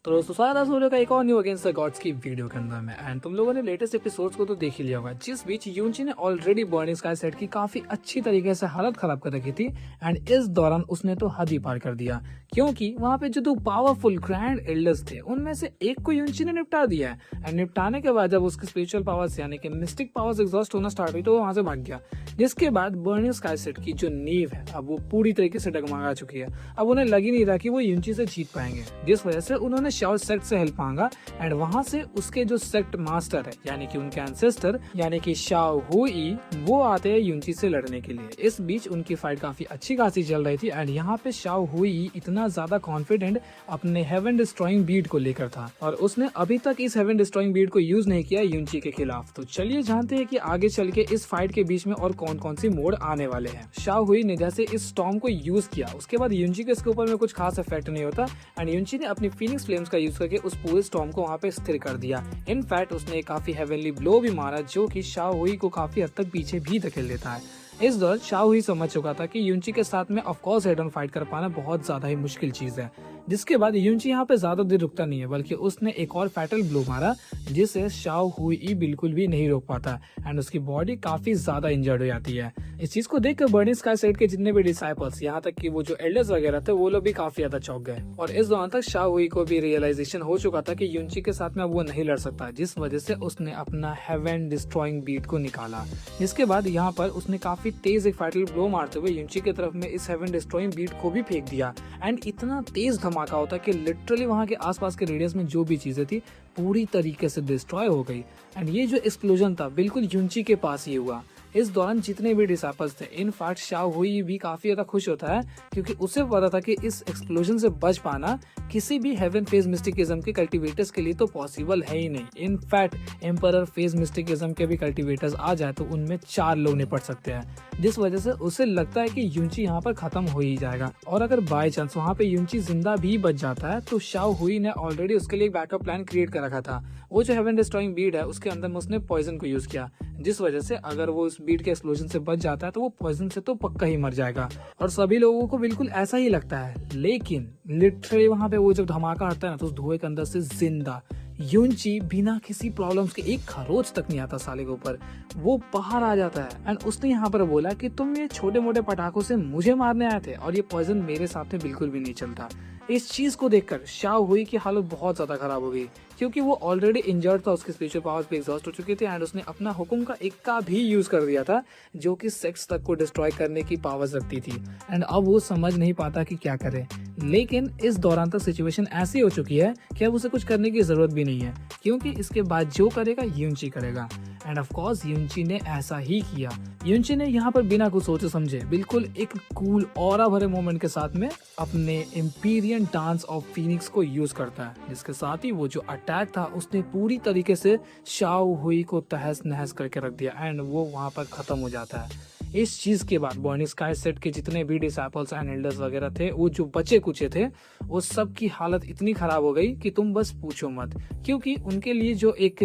तो दोस्तों सारा सूर्य का एक और न्यू अगेंस्ट द गॉड्स की वीडियो के अंदर में एंड तुम लोगों ने लेटेस्ट एपिसोड्स को तो देख ही लिया होगा, जिस बीच यूनची ने ऑलरेडी बर्निंग स्काई सेट की काफी अच्छी तरीके से हालत खराब कर रखी थी एंड इस दौरान उसने तो हद ही पार कर दिया, क्योंकि वहाँ पे जो दो पावरफुल ग्रैंड एल्डर्स थे उनमें से एक को यूनची ने निपटा दिया है एंड निपटाने के बाद जब उसके स्पिरिचुअल पावर्स यानी कि मिस्टिक पावर्स एग्जॉस्ट होना स्टार्ट हुई तो वो वहाँ से भाग गया, जिसके बाद बर्निंग स्काई सेट की जो नींव है अब वो पूरी तरीके से डगमगा चुकी है। अब उन्हें लग ही नहीं रहा कि वो यूनची से जीत पाएंगे, जिस वजह से उन्होंने शाओ सेक्ट से हेल्प मांगा एंड वहां से उसके जो सेक्ट मास्टर है यानी कि उनके एंसेस्टर यानी कि शाओ हुई वो आते हैं यूनची से लड़ने के लिए। इस बीच उनकी फाइट काफी अच्छी खासी चल रही थी एंड यहाँ पे शाओ हुई इतना ज्यादा कॉन्फिडेंट अपने हेवन डिस्ट्रॉइंग बीट को लेकर था और उसने अभी तक इस हेवन डिस्ट्रॉइंग बीट को यूज नहीं किया यूनची के खिलाफ। तो चलिए जानते हैं कि आगे चल के इस फाइट के बीच में और कौन कौन सी मोड आने वाले हैं। शाओ हुई ने जैसे इस स्टॉर्म को यूज किया उसके बाद यूनची के इसके ऊपर में कुछ खास इफेक्ट नहीं होता एंड यूनची ने अपनी फीनिक्स फ्लेम्स का यूज करके उस पूरे स्टॉर्म को वहां पे स्थिर कर दिया। इनफैक्ट उसने काफी हेवनली ब्लो भी मारा जो कि शाओ हुई को काफी हद तक पीछे भी धकेल देता है। इस दौरान शाओ हुई समझ चुका था कि यूनची के साथ में of course head on fight कर पाना बहुत ज्यादा ही मुश्किल चीज है, जिसके बाद यूनची यहाँ पे ज्यादा देर रुकता नहीं है बल्कि उसने एक और फैटल ब्लो मारा जिसे शाओ हुई बिल्कुल भी नहीं रोक पाता एंड उसकी बॉडी काफी ज्यादा इंजर्ड हो जाती है। इस चीज को देखकर बर्निंग स्काई सेट के जितने भी डिसाइपल्स यहाँ तक कि वो जो एल्डर्स वगैरह थे वो लोग भी काफी ज्यादा चौंक गए और इस दौरान तक शाओ हुई को भी रियलाइजेशन हो चुका था कि यूनची के साथ में अब वो नहीं लड़ सकता, जिस वजह से उसने अपना हेवन डिस्ट्रॉइंग बीट को निकाला। जिसके बाद यहाँ पर उसने काफी तेज एक फाइटल ब्लो मारते हुए यूनची की तरफ में इस हेवन डिस्ट्रॉइंग बीट को भी फेंक दिया एंड इतना तेज धमाका होता कि लिटरली वहां के आसपास के रेडियस में जो भी चीजें थी पूरी तरीके से डिस्ट्रॉय हो गई एंड ये जो एक्सप्लोजन था बिल्कुल यूनची के पास ही हुआ। इस दौरान जितने भी डिसाइपल्स थे इनफैक्ट शाओ हुई भी काफी ज्यादा खुश होता है क्योंकि उसे पता था कि इस एक्सप्लोजन से बच पाना किसी भी हेवन फेज मिस्टिकिज्म के कल्टीवेटर्स के लिए तो पॉसिबल है ही नहीं। इनफैक्ट एम्परर फेज मिस्टिकिज्म के भी कल्टीवेटर्स आ जाए तो उनमें 4 लोग निपट सकते हैं, जिस वजह से उसे लगता है कि यूनची यहाँ पर खत्म हो ही जाएगा और अगर बाय चांस वहाँ पे यूनची जिंदा भी बच जाता है तो शाओ हुई ने ऑलरेडी उसके लिए एक बैकअप प्लान क्रिएट कर रखा था। वो जो हेवन डिस्ट्रॉइंग बीट है उसके अंदर में उसने पॉइजन को यूज किया, जिस वजह से अगर वो उस बीट के एक्सप्लोजन से बच जाता है तो वो पॉइजन से तो पक्का ही मर जाएगा और सभी लोगों को बिल्कुल ऐसा ही लगता है। लेकिन लिटरली वहां पे वो जब धमाका आता है ना तो उस धुएं के अंदर से जिंदा यूनची बिना किसी प्रॉब्लम्स के एक खरोच तक नहीं आता साले के ऊपर, वो बाहर आ जाता है एंड उसने यहाँ पर बोला कि तुम ये छोटे मोटे पटाखों से मुझे मारने आए थे और ये पॉइजन मेरे साथ में बिल्कुल भी नहीं चलता। इस चीज को देखकर शाओ हुई की हालत बहुत ज्यादा खराब हो गई क्योंकि वो ऑलरेडी इंजर्ड था, उसके स्पिरिचुअल पावर्स भी एग्जॉस्ट हो चुके थे एंड उसने अपना हुक्म का इक्का भी यूज कर दिया था जो कि सेक्स तक को डिस्ट्रॉय करने की पावर्स रखती थी एंड अब वो समझ नहीं पाता कि क्या करे। लेकिन इस दौरान तक सिचुएशन ऐसी हो चुकी है कि अब उसे कुछ करने की जरूरत भी नहीं है क्योंकि इसके बाद जो करेगा यूनची करेगा एंड ऑफ कोर्स यूनची ने ऐसा ही किया। यूनची ने यहाँ पर बिना कुछ सोचे समझे बिल्कुल एक कूल ऑरा भरे मोमेंट के साथ में अपने एम्पीरियन डांस ऑफ फीनिक्स को यूज करता है, जिसके साथ ही वो जो अटैक था उसने पूरी तरीके से शाओ हुई को तहस नहस करके रख दिया एंड वो वहां पर खत्म हो जाता है। इस चीज के बाद बर्निंग स्काई सेट के जितने भी डिसाइपल्स एंड एल्डर्स वगैरह थे वो जो बचे कुचे थे वो सब की हालत इतनी खराब हो गई कि तुम बस पूछो मत, क्योंकि उनके लिए जो एक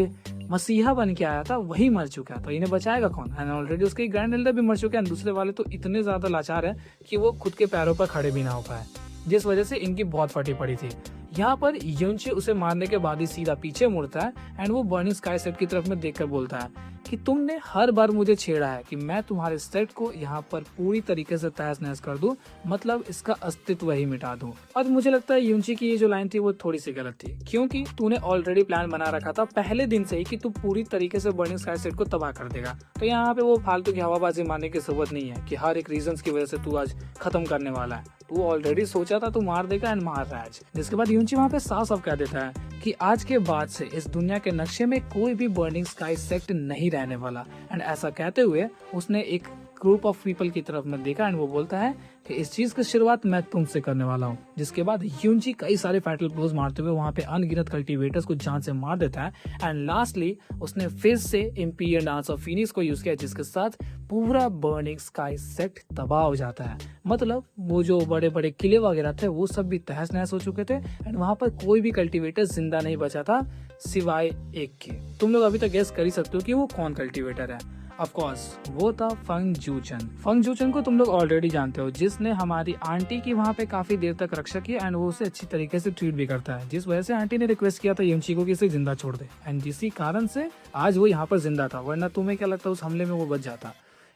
मसीहा बन के आया था वही मर चुका है तो इन्हें बचाएगा कौन एंड ऑलरेडी उसके ग्रैंड एल्डर भी मर चुके हैं, दूसरे वाले तो इतने ज्यादा लाचार है कि वो खुद के पैरों पर खड़े भी ना हो पाए, जिस वजह से इनकी बहुत फटी पड़ी थी। यहाँ पर यूनची उसे मारने के बाद ही सीधा पीछे मुड़ता है एंड वो बर्निंग स्काई सेट की तरफ में देखकर बोलता है कि तुमने हर बार मुझे छेड़ा है कि मैं तुम्हारे सेट को यहाँ पर पूरी तरीके से तहस नहस कर दूं, मतलब इसका अस्तित्व ही मिटा दूं। और मुझे लगता है यूनची की ये जो लाइन थी वो थोड़ी सी गलत थी क्योंकि तूने ऑलरेडी प्लान बना रखा था पहले दिन से ही कि तू पूरी तरीके से बर्निंग स्काई सेट को तबाह कर देगा, तो यहाँ पे वो फालतू की हवाबाजी मारने की जरूरत नहीं है कि हर एक रीजन की वजह से तू आज खत्म करने वाला है। तू ऑलरेडी सोचा था तू मार देगा एंड मार रहा है। जिसके बाद यूनची वहाँ पे साफ साफ कह देता है कि आज के बाद से इस दुनिया के नक्शे में कोई भी बर्निंग स्काई सेक्ट नहीं रहने वाला एंड ऐसा कहते हुए उसने एक ग्रुप ऑफ पीपल की तरफ में देखा एंड वो बोलता है कि इस चीज की शुरुआत मैं तुमसे करने वाला हूँ। जिसके बाद यूनची कई सारे फैटल ब्लोज मारते हुए वहां पे अनगिनत कल्टीवेटर्स को जान से मार देता है एंड लास्टली उसने फिर से इम्पीरियल डांस ऑफ फीनिक्स को यूज किया, जिसके साथ पूरा बर्निंग स्काई सेट तबाह हो जाता है। मतलब वो जो बड़े बड़े किले वगैरह थे वो सब भी तहस नहस हो चुके थे एंड वहां पर कोई भी कल्टीवेटर जिंदा नहीं बचा था सिवाय एक के। तुम लोग अभी तक गेस कर ही सकते हो कि वो कौन कल्टीवेटर है। ऑफ कोर्स वो था फंग जूचन। फंग जूचन को तुम लोग ऑलरेडी जानते हो, जिसने हमारी आंटी की वहाँ पे काफी देर तक रक्षा की एंड वो उसे अच्छी तरीके से ट्रीट भी करता है, जिस वजह से आंटी ने रिक्वेस्ट किया था युनची को कि इसे जिंदा छोड़ दे एंड जिसी कारण से आज वो यहाँ पर जिंदा था, वरना तुम्हें क्या लगता है उस हमले में वो बच जाता।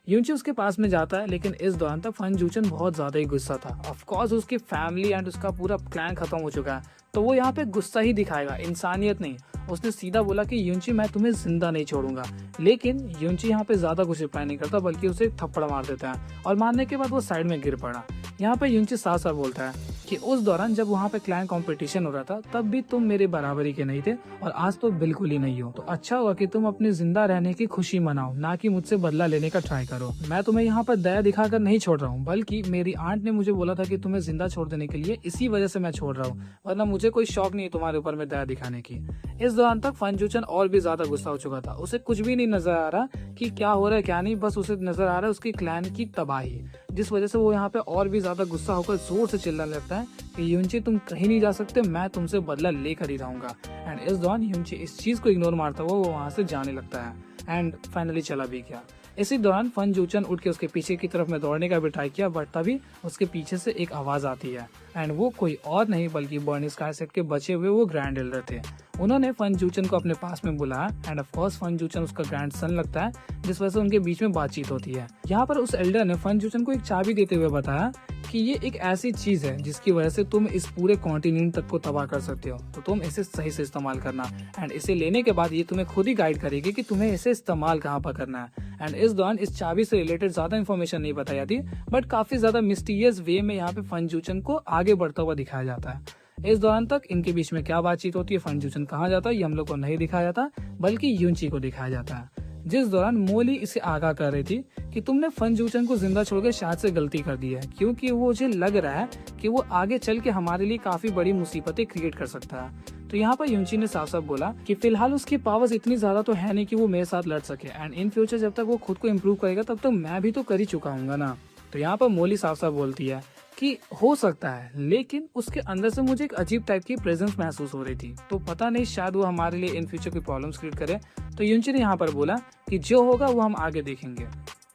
युनची उसके पास में जाता है, लेकिन इस दौरान तक फंग जूचन बहुत ज्यादा ही गुस्सा था। ऑफ कोर्स उसकी फैमिली एंड उसका पूरा क्लैन खत्म हो चुका है, तो वो यहाँ पे गुस्सा ही दिखाएगा, इंसानियत नहीं। उसने सीधा बोला कि युनची मैं तुम्हें जिंदा नहीं छोड़ूंगा, लेकिन युनची यहाँ पे ज्यादा कुछ रिप्लाई नहीं करता, बल्कि उसे थप्पड़ मार देता है और मारने के बाद वो साइड में गिर पड़ा। यहाँ पे युनची साफ साफ बोलता है कि उस दौरान जब वहाँ पे क्लैन कंपटीशन हो रहा था तब भी तुम मेरे बराबरी के नहीं थे और आज तो बिल्कुल ही नहीं हो, तो अच्छा हुआ कि तुम अपने जिंदा रहने की खुशी मनाओ, ना कि मुझसे बदला लेने का ट्राई करो। मैं तुम्हें यहाँ पर दया दिखाकर नहीं छोड़ रहा हूँ, बल्कि मेरी आंट ने मुझे बोला था कि तुम्हें जिंदा छोड़ देने के लिए, इसी वजह से मैं छोड़ रहा हूँ, वरना मुझे कोई शौक नहीं तुम्हारे ऊपर में दया दिखाने की। इस दौरान तक फंग जूचन और भी ज्यादा गुस्सा हो चुका था। उसे कुछ भी नहीं नजर आ रहा कि क्या हो रहा है क्या नहीं, बस उसे नजर आ रहा है उसकी क्लैन की तबाही, जिस वजह से वो यहाँ पे और भी ज्यादा गुस्सा होकर जोर से चिल्लाने लगता है कि युनची तुम कहीं नहीं जा सकते, मैं तुमसे बदला लेकर ही रहूंगा। एंड इस दौरान युनची इस चीज को इग्नोर मारता हुआ वो वहां से जाने लगता है एंड फाइनली चला भी गया। इसी दौरान फंग जूचन उठ के उसके पीछे की तरफ में दौड़ने का भी ट्राई किया, बट तभी उसके पीछे से एक आवाज आती है एंड वो कोई और नहीं बल्कि बर्निंग स्काई सेक्ट के बचे हुए वो ग्रैंड एल्डर थे। उन्होंने फंग जूचन को अपने पास में बुलाया एंड ऑफ कोर्स फंग जूचन उसका ग्रैंड सन लगता है, जिस वजह से उनके बीच में बातचीत होती है। यहाँ पर उस एल्डर ने फंग जूचन को एक चाबी देते हुए बताया कि ये एक ऐसी चीज है जिसकी वजह से तुम इस पूरे कॉन्टिनेंट तक को तबाह कर सकते हो, तो तुम इसे सही से इस्तेमाल करना एंड इसे लेने के बाद ये तुम्हें खुद ही गाइड करेगी कि तुम्हें इसे इस्तेमाल कहाँ पर करना है। एंड इस दौरान इस चाबी से रिलेटेड ज्यादा इन्फॉर्मेशन नहीं बताई जाती, बट काफी ज्यादा मिस्टीरियस वे में यहाँ पे फंग जूचन को आगे बढ़ता हुआ दिखाया जाता है। इस दौरान तक इनके बीच में क्या बातचीत होती है, फंग जूचन कहाँ जाता है, ये हम लोग को नहीं दिखाया जाता, बल्कि युनची को दिखाया जाता है। जिस दौरान मोली इसे आगाह कर रही थी कि तुमने फंग जूचन को जिंदा छोड़कर शायद से गलती कर दी है, क्योंकि वो मुझे लग रहा है कि वो आगे चल के हमारे लिए काफी बड़ी मुसीबतें क्रिएट कर सकता है। तो यहाँ पर युनची ने साफ साफ बोला कि फिलहाल उसकी पावर्स इतनी ज्यादा तो है नहीं कि वो मेरे साथ लड़ सके, एंड इन फ्यूचर जब तक वो खुद को इम्प्रूव करेगा तब तक मैं भी तो कर ही चुका हूँ ना। तो यहाँ पर मोली साफ साफ बोलती है कि हो सकता है, लेकिन उसके अंदर से मुझे एक अजीब टाइप की प्रेजेंस महसूस हो रही थी, तो पता नहीं शायद वो हमारे लिए इन फ्यूचर कोई प्रॉब्लम्स क्रिएट करे। तो युनची ने यहाँ पर बोला कि जो होगा वो हम आगे देखेंगे।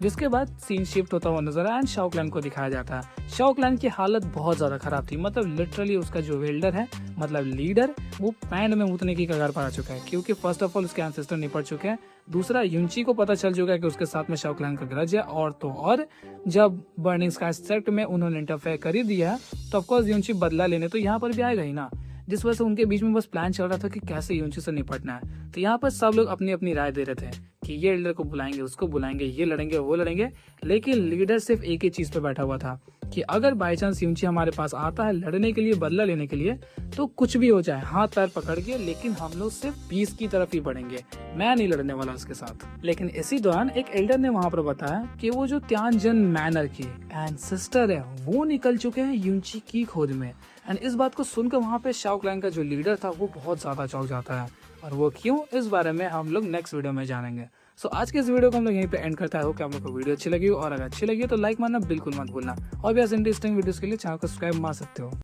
जिसके बाद सीन शिफ्ट होता हुआ नजर आया एंड शाओ क्लैन को दिखाया जाता है। शाओ क्लैन की हालत बहुत ज्यादा खराब थी, मतलब लिटरली उसका जो वेल्डर है, मतलब लीडर, वो पैंड में मुतने की कगार पर आ चुका है, क्योंकि फर्स्ट ऑफ ऑल उसके एंसेस्टर निपट चुके हैं, दूसरा युनची को पता चल चुका है कि उसके साथ में शाओ क्लैन का ग्रज है, और तो और जब बर्निंग स्काई सेक्ट में उन्होंने इंटरफेयर कर ही दिया है तो ऑफकोर्स युनची बदला लेने तो यहाँ पर भी आएगा ही ना, जिस वजह से उनके बीच में बस प्लान चल रहा था कि कैसे युनची से निपटना है। तो यहाँ पर सब लोग अपनी अपनी राय दे रहे थे कि ये लीडर को बुलाएंगे, उसको बुलाएंगे, ये लड़ेंगे वो लड़ेंगे, लेकिन लीडर सिर्फ एक ही चीज पे बैठा हुआ था कि अगर बाई चांस युनची हमारे पास आता है लड़ने के लिए, बदला लेने के लिए, तो कुछ भी हो जाए, हाथ पैर पकड़ के, लेकिन हम लोग सिर्फ पीस की तरफ ही बढ़ेंगे, मैं नहीं लड़ने वाला उसके साथ। लेकिन इसी दौरान एक एल्डर ने वहां पर बताया कि वो जो त्यानजन मैनर के एंसेस्टर है वो निकल चुके हैं युनची की खोज में। एंड इस बात को सुनकर वहाँ पे शाओ क्लैन का जो लीडर था वो बहुत ज्यादा चौंक जाता है, और वो क्यों, इस बारे में हम लोग नेक्स्ट वीडियो में जानेंगे। सो आज के इस वीडियो को हम लोग यहीं पे एंड करता है। कि आप लोग को वीडियो अच्छी लगी हो, और अगर अच्छी लगी हो तो लाइक मारना बिल्कुल मत भूलना, और भी ऐसे इंटरेस्टिंग वीडियोस के लिए चैनल को सब्सक्राइब मार सकते हो।